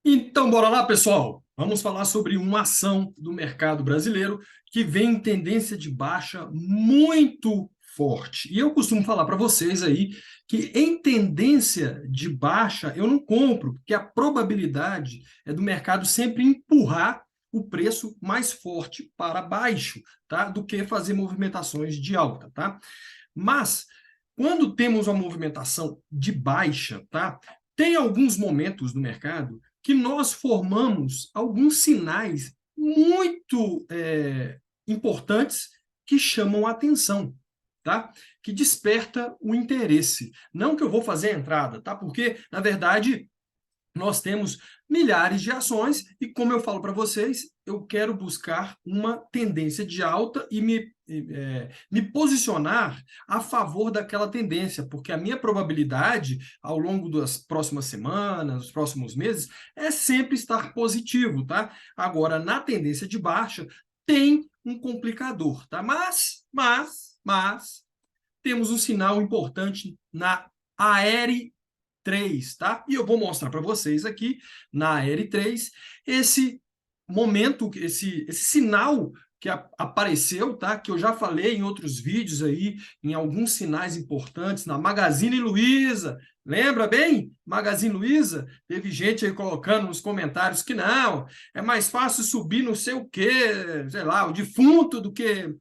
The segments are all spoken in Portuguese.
Então, bora lá, pessoal. Vamos falar sobre uma ação do mercado brasileiro que vem em tendência de baixa muito forte. E eu costumo falar para vocês aí que em tendência de baixa eu não compro, porque a probabilidade é do mercado sempre empurrar o preço mais forte para baixo, tá? Do que fazer movimentações de alta, tá? Mas quando temos uma movimentação de baixa, tá? Tem alguns momentos no mercado que nós formamos alguns sinais muito importantes que chamam a atenção, tá? Que desperta o interesse. Não que eu vou fazer a entrada, tá? Porque, na verdade, nós temos milhares de ações e, como eu falo para vocês, eu quero buscar uma tendência de alta e me posicionar a favor daquela tendência, porque a minha probabilidade ao longo das próximas semanas, dos próximos meses, é sempre estar positivo, tá? Agora, na tendência de baixa, tem um complicador, tá? Mas temos um sinal importante na aérea 3, tá? E eu vou mostrar para vocês aqui na R3 esse momento, esse sinal que apareceu, tá? Que eu já falei em outros vídeos aí, em alguns sinais importantes na Magazine Luiza. Lembra bem? Magazine Luiza? Teve gente aí colocando nos comentários que não, é mais fácil subir não sei o quê, sei lá, o defunto do que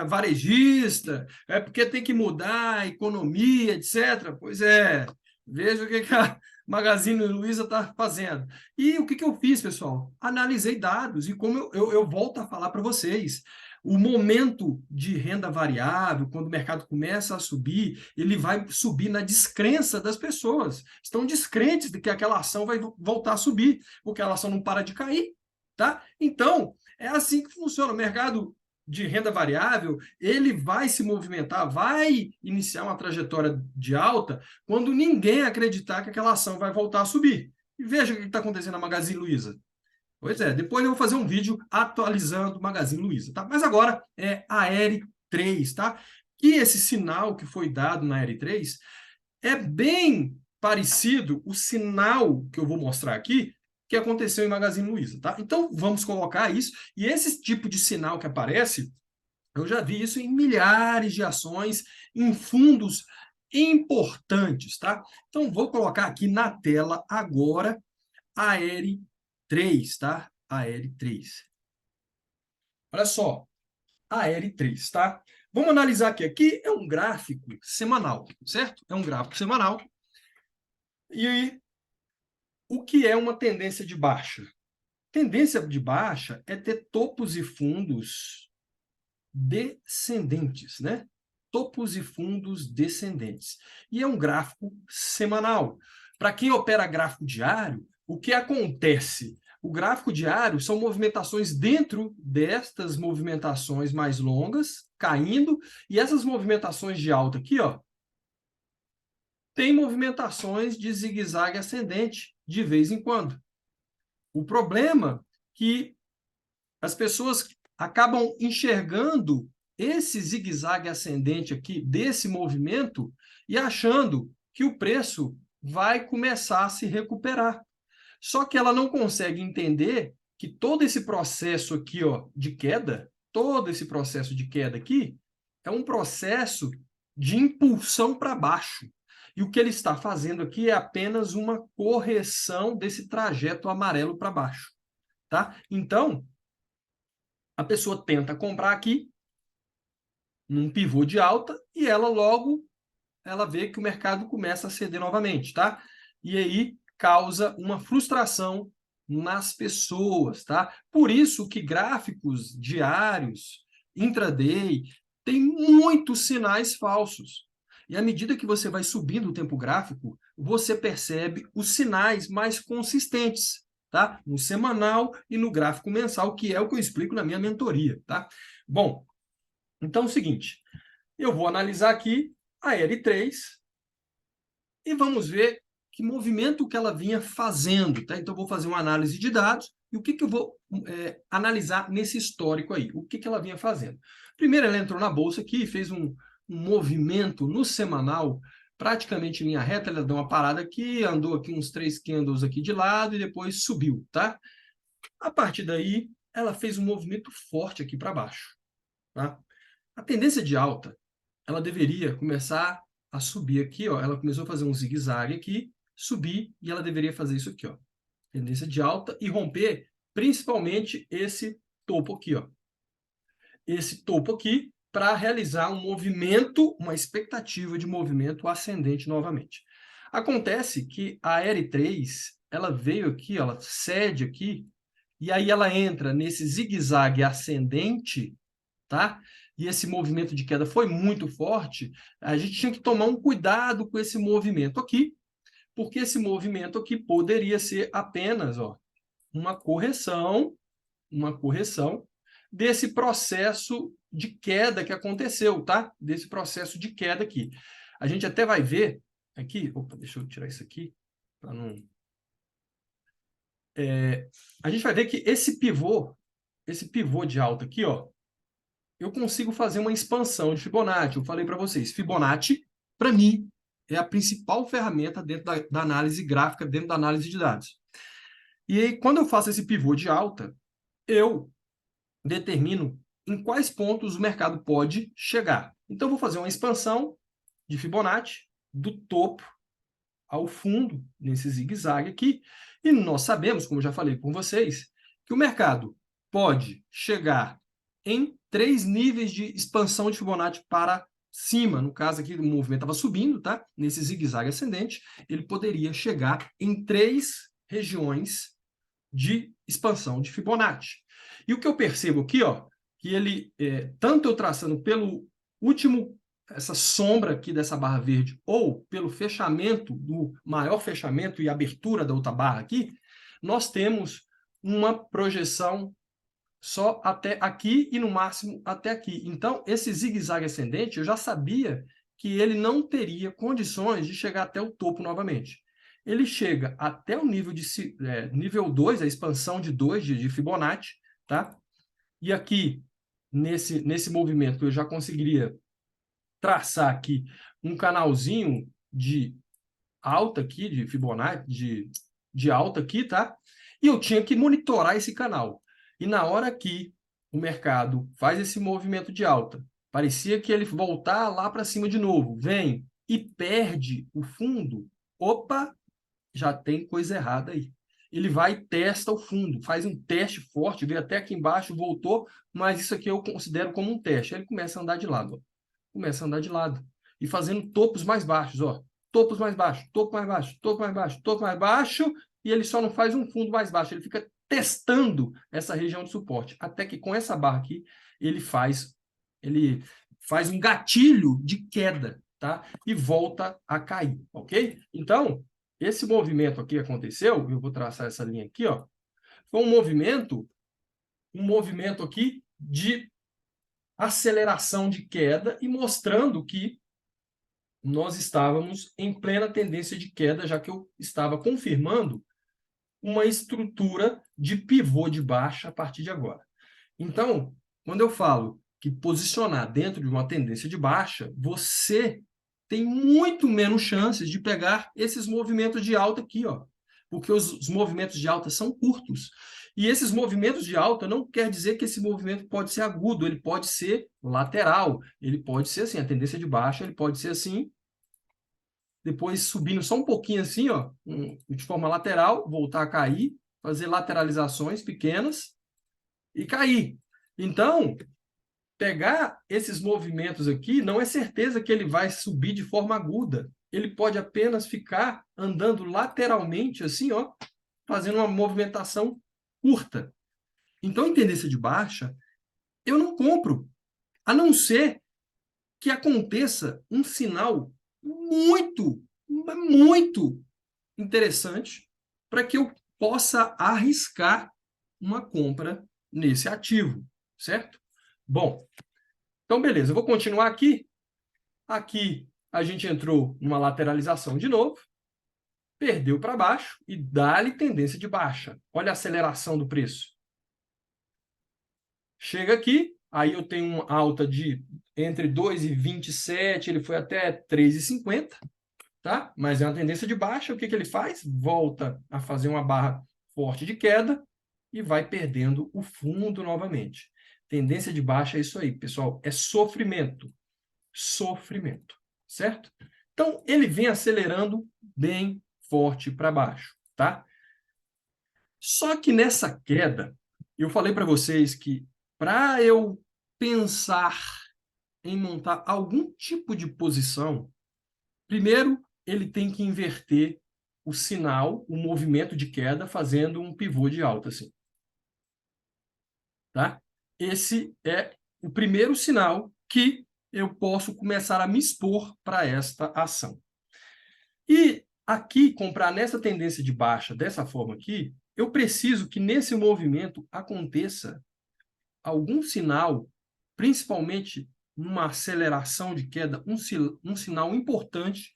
varejista, é porque tem que mudar a economia, etc. Pois é, veja o que a Magazine Luiza está fazendo. E o que eu fiz, pessoal? Analisei dados e como eu volto a falar para vocês, o momento de renda variável, quando o mercado começa a subir, ele vai subir na descrença das pessoas. Estão descrentes de que aquela ação vai voltar a subir, porque a ação não para de cair, tá? Então, é assim que funciona. O mercado de renda variável, ele vai se movimentar, vai iniciar uma trajetória de alta quando ninguém acreditar que aquela ação vai voltar a subir. E veja o que está acontecendo na Magazine Luiza. Pois é, depois eu vou fazer um vídeo atualizando o Magazine Luiza, tá? Mas agora é a R3, tá? Que esse sinal que foi dado na R3 é bem parecido o sinal que eu vou mostrar aqui que aconteceu em Magazine Luiza, tá? Então vamos colocar isso e esse tipo de sinal que aparece eu já vi isso em milhares de ações, em fundos importantes, tá? Então, vou colocar aqui na tela agora a R3, tá? A R3. Olha só, a R3, tá? Vamos analisar aqui. Aqui é um gráfico semanal, certo? É um gráfico semanal. E o que é uma tendência de baixa? Tendência de baixa é ter topos e fundos descendentes, né? Topos e fundos descendentes. E é um gráfico semanal. Para quem opera gráfico diário, o que acontece? O gráfico diário são movimentações dentro destas movimentações mais longas, caindo, e essas movimentações de alta aqui, ó, tem movimentações de zigue-zague ascendente de vez em quando. O problema é que as pessoas acabam enxergando esse zigue-zague ascendente aqui desse movimento e achando que o preço vai começar a se recuperar. Só que ela não consegue entender que todo esse processo aqui, ó, de queda, todo esse processo de queda aqui, é um processo de impulsão para baixo. E o que ele está fazendo aqui é apenas uma correção desse trajeto amarelo para baixo, tá? Então, a pessoa tenta comprar aqui, num pivô de alta, e ela logo ela vê que o mercado começa a ceder novamente, tá? E aí causa uma frustração nas pessoas, tá? Por isso que gráficos diários, intraday, tem muitos sinais falsos. E à medida que você vai subindo o tempo gráfico, você percebe os sinais mais consistentes, tá? No semanal e no gráfico mensal, que é o que eu explico na minha mentoria, tá? Bom, então é o seguinte, eu vou analisar aqui a L3 e vamos ver que movimento que ela vinha fazendo, tá? Então, eu vou fazer uma análise de dados e o que eu vou analisar nesse histórico aí, o que ela vinha fazendo. Primeiro, ela entrou na bolsa aqui e fez um movimento no semanal praticamente em linha reta, ela deu uma parada aqui, andou aqui uns 3 candles aqui de lado e depois subiu, tá? A partir daí, ela fez um movimento forte aqui para baixo, tá? A tendência de alta, ela deveria começar a subir aqui, ó. Ela começou a fazer um zigue-zague aqui, subir, e ela deveria fazer isso aqui, ó. Tendência de alta e romper principalmente esse topo aqui, ó. Esse topo aqui para realizar um movimento, uma expectativa de movimento ascendente novamente. Acontece que a R3, ela veio aqui, ela cede aqui, e aí ela entra nesse zigue-zague ascendente, tá? E esse movimento de queda foi muito forte. A gente tinha que tomar um cuidado com esse movimento aqui, porque esse movimento aqui poderia ser apenas, ó, uma correção desse processo de queda que aconteceu, tá? Desse processo de queda aqui. A gente até vai ver aqui, opa, deixa eu tirar isso aqui para não. A gente vai ver que esse pivô de alta aqui, ó, eu consigo fazer uma expansão de Fibonacci. Eu falei para vocês, Fibonacci, para mim, é a principal ferramenta dentro da análise gráfica, dentro da análise de dados. E aí, quando eu faço esse pivô de alta, eu determino em quais pontos o mercado pode chegar. Então, eu vou fazer uma expansão de Fibonacci do topo ao fundo, nesse zigue-zague aqui. E nós sabemos, como eu já falei com vocês, que o mercado pode chegar em 3 níveis de expansão de Fibonacci para cima. No caso aqui, o movimento estava subindo, tá? Nesse zigue-zague ascendente, ele poderia chegar em 3 regiões de expansão de Fibonacci. E o que eu percebo aqui, ó, que ele, tanto eu traçando pelo último, essa sombra aqui dessa barra verde, ou pelo fechamento, do maior fechamento e abertura da outra barra aqui, nós temos uma projeção só até aqui e no máximo até aqui. Então, esse zigue-zague ascendente, eu já sabia que ele não teria condições de chegar até o topo novamente. Ele chega até o nível de nível 2, a expansão de 2 de Fibonacci, tá? E aqui, nesse movimento, eu já conseguiria traçar aqui um canalzinho de alta aqui, de Fibonacci, de alta aqui, tá? E eu tinha que monitorar esse canal. E na hora que o mercado faz esse movimento de alta, parecia que ele voltar lá para cima de novo, vem e perde o fundo, opa, já tem coisa errada aí. Ele vai e testa o fundo, faz um teste forte, veio até aqui embaixo, voltou, mas isso aqui eu considero como um teste. Aí ele começa a andar de lado, ó. Começa a andar de lado e fazendo topos mais baixos, ó. Topos mais baixos, topo mais baixo, topo mais baixo, topo mais baixo, e ele só não faz um fundo mais baixo, ele fica testando essa região de suporte, até que com essa barra aqui, ele faz um gatilho de queda, tá? E volta a cair, ok? Então, esse movimento aqui aconteceu, eu vou traçar essa linha aqui, ó, foi um movimento aqui de aceleração de queda e mostrando que nós estávamos em plena tendência de queda, já que eu estava confirmando uma estrutura de pivô de baixa a partir de agora. Então, quando eu falo que posicionar dentro de uma tendência de baixa, você tem muito menos chances de pegar esses movimentos de alta aqui, ó, porque os movimentos de alta são curtos. E esses movimentos de alta não quer dizer que esse movimento pode ser agudo, ele pode ser lateral, ele pode ser assim, a tendência de baixa, ele pode ser assim, depois subindo só um pouquinho assim, ó, de forma lateral, voltar a cair, fazer lateralizações pequenas e cair. Então, pegar esses movimentos aqui, não é certeza que ele vai subir de forma aguda. Ele pode apenas ficar andando lateralmente, assim, ó, fazendo uma movimentação curta. Então, em tendência de baixa, eu não compro, a não ser que aconteça um sinal muito, muito interessante para que eu possa arriscar uma compra nesse ativo, certo? Bom, então beleza, eu vou continuar aqui. Aqui a gente entrou numa lateralização de novo, perdeu para baixo e dá-lhe tendência de baixa. Olha a aceleração do preço. Chega aqui, aí eu tenho uma alta de entre 2,27, ele foi até 3,50. tá? Mas é uma tendência de baixa, o que que ele faz? Volta a fazer uma barra forte de queda e vai perdendo o fundo novamente. Tendência de baixa é isso aí, pessoal, é sofrimento. Sofrimento, certo? Então, ele vem acelerando bem forte para baixo, tá? Só que nessa queda, eu falei para vocês que para eu pensar em montar algum tipo de posição, primeiro ele tem que inverter o sinal, o movimento de queda, fazendo um pivô de alta, assim, tá? Esse é o primeiro sinal que eu posso começar a me expor para esta ação. E aqui, comprar nessa tendência de baixa, dessa forma aqui, eu preciso que nesse movimento aconteça algum sinal, principalmente numa aceleração de queda, um sinal importante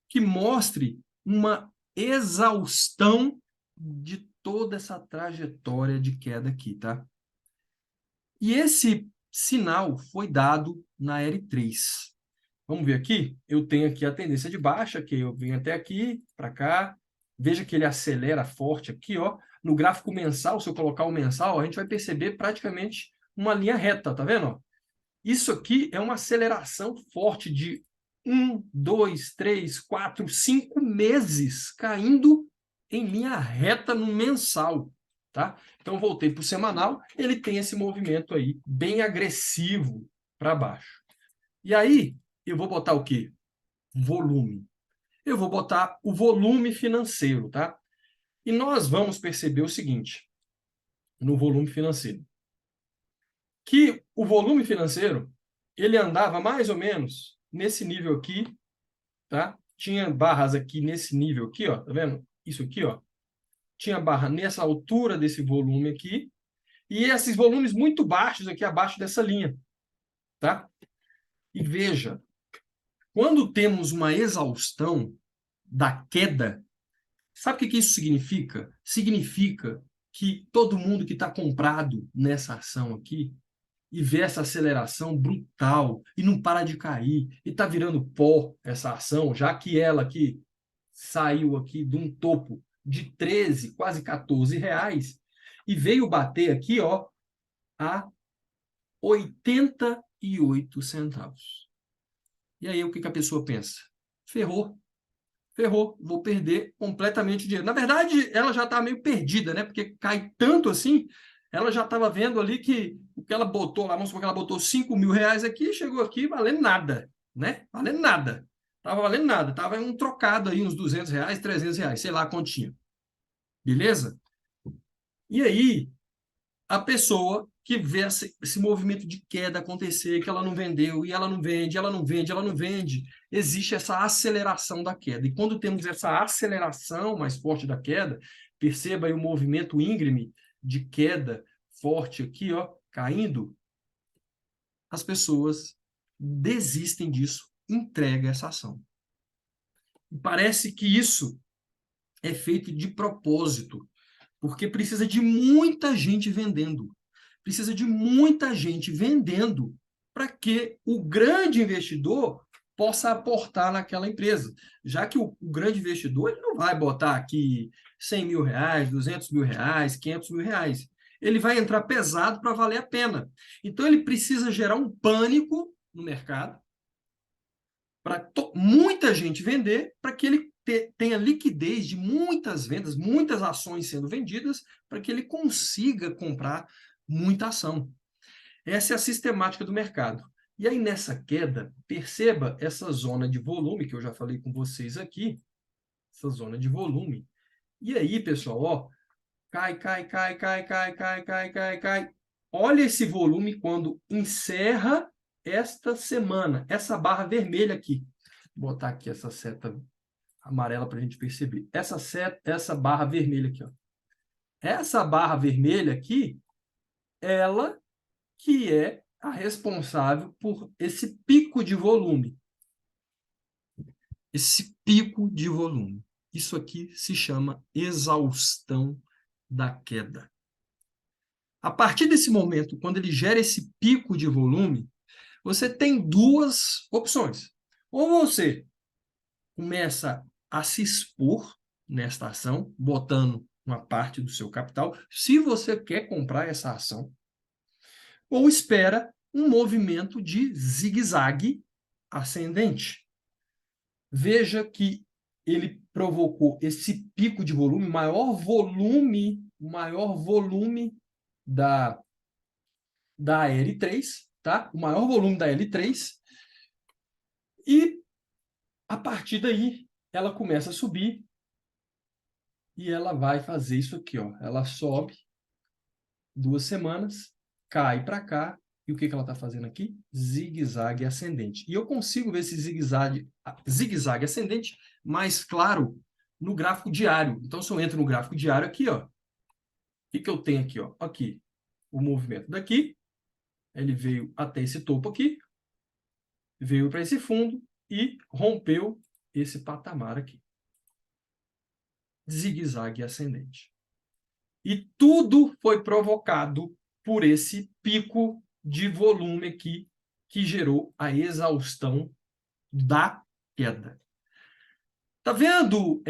que mostre uma exaustão de toda essa trajetória de queda aqui, tá? E esse sinal foi dado na L3. Vamos ver aqui? Eu tenho aqui a tendência de baixa, que eu venho até aqui, para cá. Veja que ele acelera forte aqui, ó. No gráfico mensal, se eu colocar o mensal, a gente vai perceber praticamente uma linha reta, tá vendo? Isso aqui é uma aceleração forte de 1, 2, 3, 4, 5 meses caindo em linha reta no mensal, tá? Então, voltei para o semanal, ele tem esse movimento aí bem agressivo para baixo. E aí, eu vou botar o quê? Volume. Eu vou botar o volume financeiro, tá? E nós vamos perceber o seguinte, no volume financeiro, que o volume financeiro, ele andava mais ou menos nesse nível aqui, tá? Tinha barras aqui nesse nível aqui, ó, tá vendo? Isso aqui, ó. Tinha barra nessa altura desse volume aqui, e esses volumes muito baixos aqui abaixo dessa linha, tá? E veja, quando temos uma exaustão da queda, sabe o que isso significa? Significa que todo mundo que está comprado nessa ação aqui e vê essa aceleração brutal e não para de cair e está virando pó essa ação, já que ela aqui saiu aqui de um topo de 13, quase 14 reais e veio bater aqui, ó, a 88 centavos. E aí o que a pessoa pensa? Ferrou. Ferrou, vou perder completamente o dinheiro. Na verdade, ela já está meio perdida, né? Porque cai tanto assim, ela já estava vendo ali que o que ela botou lá, vamos supor que ela botou 5 mil reais aqui, chegou aqui valendo nada, né? Valendo nada. Estava valendo nada, estava um trocado aí, uns 200 reais, 300 reais, sei lá quanto tinha. Beleza? E aí, a pessoa que vê esse movimento de queda acontecer, que ela não vendeu, e ela não vende, ela não vende, ela não vende, existe essa aceleração da queda. E quando temos essa aceleração mais forte da queda, perceba aí o movimento íngreme de queda forte aqui, ó, caindo, as pessoas desistem disso, entregam essa ação. E parece que isso é feito de propósito, porque precisa de muita gente vendendo. Precisa de muita gente vendendo para que o grande investidor possa aportar naquela empresa. Já que o grande investidor ele não vai botar aqui 100 mil reais, 200 mil reais, 500 mil reais. Ele vai entrar pesado para valer a pena. Então, ele precisa gerar um pânico no mercado para muita gente vender, para que ele tenha liquidez de muitas vendas, muitas ações sendo vendidas, para que ele consiga comprar muita ação. Essa é a sistemática do mercado. E aí, nessa queda, perceba essa zona de volume, que eu já falei com vocês aqui, essa zona de volume. E aí, pessoal, ó, cai, cai, cai, cai, cai, cai, cai, cai, cai. Olha esse volume quando encerra esta semana, essa barra vermelha aqui. Vou botar aqui essa seta amarela para a gente perceber. Essa barra vermelha aqui, ó. Essa barra vermelha aqui, ela que é a responsável por esse pico de volume. Esse pico de volume. Isso aqui se chama exaustão da queda. A partir desse momento, quando ele gera esse pico de volume, você tem duas opções. Ou você começa a se expor nesta ação, botando uma parte do seu capital, se você quer comprar essa ação, ou espera um movimento de zigue-zague ascendente. Veja que ele provocou esse pico de volume, maior volume da L3, tá? O maior volume da L3, e a partir daí ela começa a subir e ela vai fazer isso aqui, ó. Ela sobe 2 semanas, cai para cá, e o que ela está fazendo aqui? Zigue-zague ascendente. E eu consigo ver esse zigue-zague ascendente mais claro no gráfico diário. Então, se eu entro no gráfico diário aqui, ó, o que eu tenho aqui? Ó? Aqui, o movimento daqui, ele veio até esse topo aqui, veio para esse fundo e rompeu esse patamar aqui. Zigue-zague ascendente. E tudo foi provocado por esse pico de volume aqui, que gerou a exaustão da queda. Tá vendo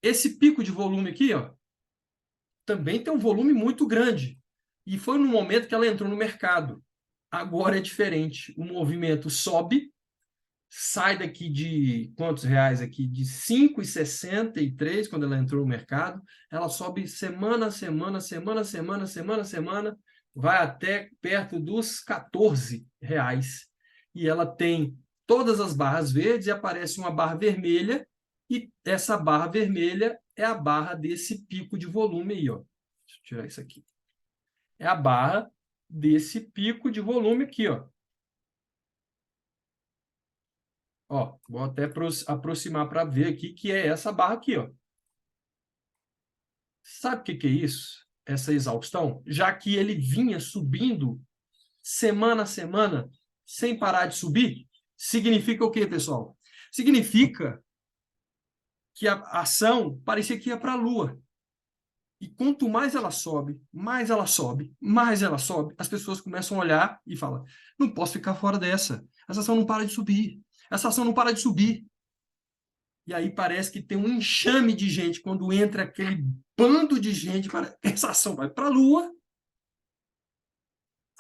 esse pico de volume aqui, ó? Também tem um volume muito grande. E foi no momento que ela entrou no mercado. Agora é diferente. O movimento sobe, sai daqui de quantos reais aqui? De 5,63 quando ela entrou no mercado. Ela sobe semana, vai até perto dos 14 reais. E ela tem todas as barras verdes e aparece uma barra vermelha, e essa barra vermelha é a barra desse pico de volume aí, ó. Deixa eu tirar isso aqui. É a barra desse pico de volume aqui, ó. Ó, vou até aproximar para ver aqui, que é essa barra aqui, ó. Sabe o que é isso? Essa exaustão? Já que ele vinha subindo semana a semana, sem parar de subir, significa o quê, pessoal? Significa que a ação parecia que ia para a Lua. E quanto mais ela sobe, mais ela sobe, mais ela sobe, as pessoas começam a olhar e falam: não posso ficar fora dessa. Essa ação não para de subir. Essa ação não para de subir. E aí parece que tem um enxame de gente. Quando entra aquele bando de gente, essa ação vai para a Lua.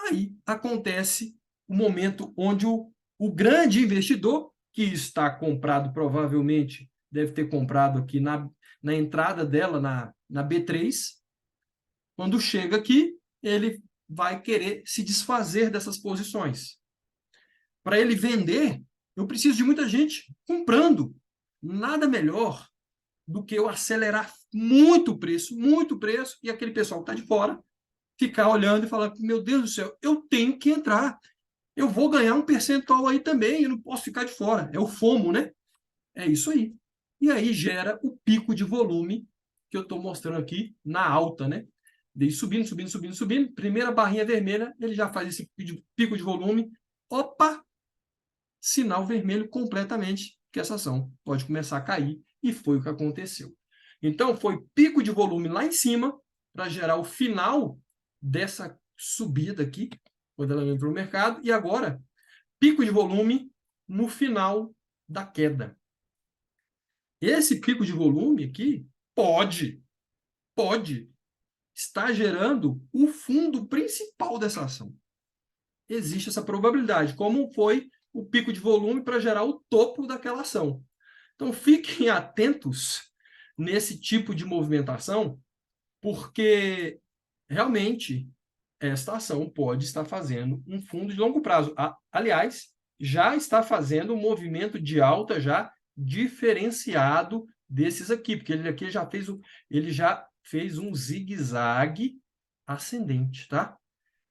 Aí acontece o momento onde o grande investidor, que está comprado, provavelmente deve ter comprado aqui na entrada dela, na B3, quando chega aqui, ele vai querer se desfazer dessas posições. Para ele vender, eu preciso de muita gente comprando. Nada melhor do que eu acelerar muito o preço, e aquele pessoal que está de fora ficar olhando e falar: meu Deus do céu, eu tenho que entrar. Eu vou ganhar um percentual aí também, eu não posso ficar de fora. É o FOMO, né? É isso aí. E aí gera o pico de volume que eu estou mostrando aqui na alta, né? Daí subindo, subindo, subindo, subindo. Primeira barrinha vermelha, ele já faz esse pico de volume. Opa! Sinal vermelho completamente, que essa ação pode começar a cair. E foi o que aconteceu. Então, foi pico de volume lá em cima para gerar o final dessa subida aqui, quando ela entrou no mercado. E agora, pico de volume no final da queda. Esse pico de volume aqui pode estar gerando o fundo principal dessa ação. Existe essa probabilidade, como foi o pico de volume para gerar o topo daquela ação. Então, fiquem atentos nesse tipo de movimentação, porque realmente esta ação pode estar fazendo um fundo de longo prazo. Aliás, já está fazendo um movimento de alta já diferenciado desses aqui, porque ele já fez um zigue-zague ascendente, tá?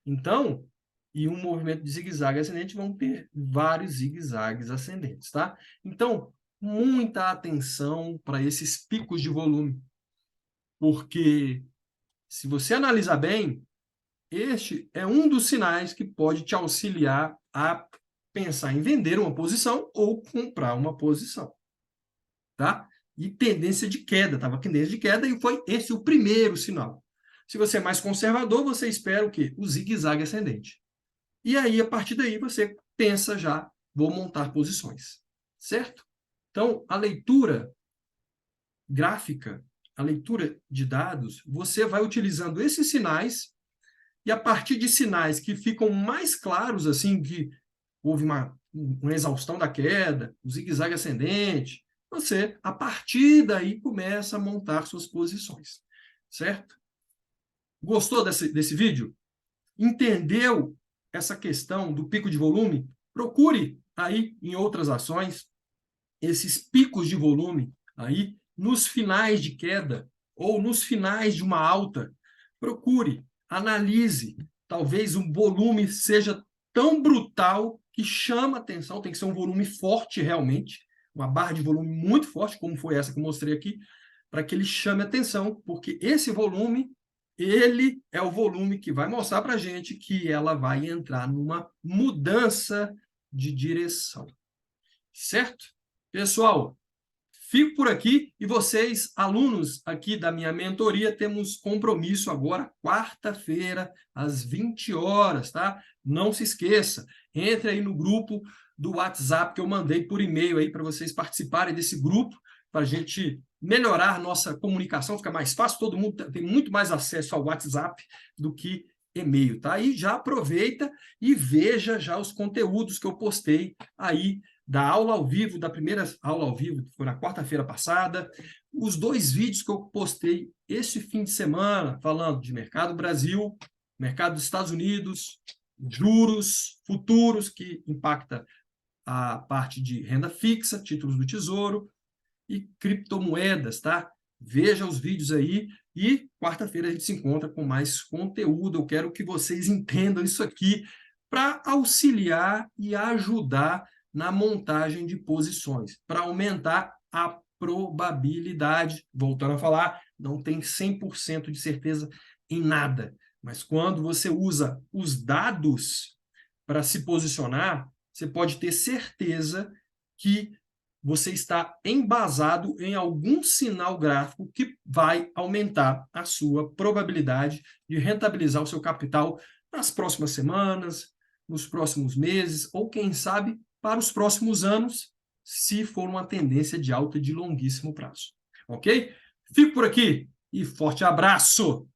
Então, e um movimento de zigue-zague ascendente vão ter vários zigue-zagues ascendentes, tá? Então, muita atenção para esses picos de volume, porque se você analisar bem, este é um dos sinais que pode te auxiliar a pensar em vender uma posição ou comprar uma posição, tá? E tendência de queda, estava tendência de queda e foi esse o primeiro sinal. Se você é mais conservador, você espera o quê? O zigue-zague ascendente. E aí, a partir daí, você pensa já, vou montar posições, certo? Então, a leitura gráfica, a leitura de dados, você vai utilizando esses sinais e a partir de sinais que ficam mais claros, assim, que houve uma exaustão da queda, o zigue-zague ascendente, você, a partir daí, começa a montar suas posições, certo? Gostou desse vídeo? Entendeu essa questão do pico de volume? Procure aí em outras ações esses picos de volume aí nos finais de queda ou nos finais de uma alta. Procure, analise. Talvez um volume seja tão brutal que chama atenção, tem que ser um volume forte realmente, uma barra de volume muito forte, como foi essa que eu mostrei aqui, para que ele chame atenção, porque esse volume, ele é o volume que vai mostrar para a gente que ela vai entrar numa mudança de direção. Certo? Pessoal, fico por aqui e vocês, alunos aqui da minha mentoria, temos compromisso agora, quarta-feira, às 20 horas, tá? Não se esqueça, entre aí no grupo do WhatsApp que eu mandei por e-mail aí para vocês participarem desse grupo, para a gente melhorar nossa comunicação, fica mais fácil, todo mundo tem muito mais acesso ao WhatsApp do que e-mail, tá? E já aproveita e veja já os conteúdos que eu postei aí da aula ao vivo, da primeira aula ao vivo, que foi na quarta-feira passada, os 2 vídeos que eu postei esse fim de semana, falando de mercado Brasil, mercado dos Estados Unidos, juros futuros, que impacta a parte de renda fixa, títulos do Tesouro, e criptomoedas, tá? Veja os vídeos aí e quarta-feira a gente se encontra com mais conteúdo. Eu quero que vocês entendam isso aqui para auxiliar e ajudar na montagem de posições, para aumentar a probabilidade. Voltando a falar, não tem 100% de certeza em nada, mas quando você usa os dados para se posicionar, você pode ter certeza que você está embasado em algum sinal gráfico que vai aumentar a sua probabilidade de rentabilizar o seu capital nas próximas semanas, nos próximos meses, ou quem sabe para os próximos anos, se for uma tendência de alta de longuíssimo prazo. Ok? Fico por aqui e forte abraço!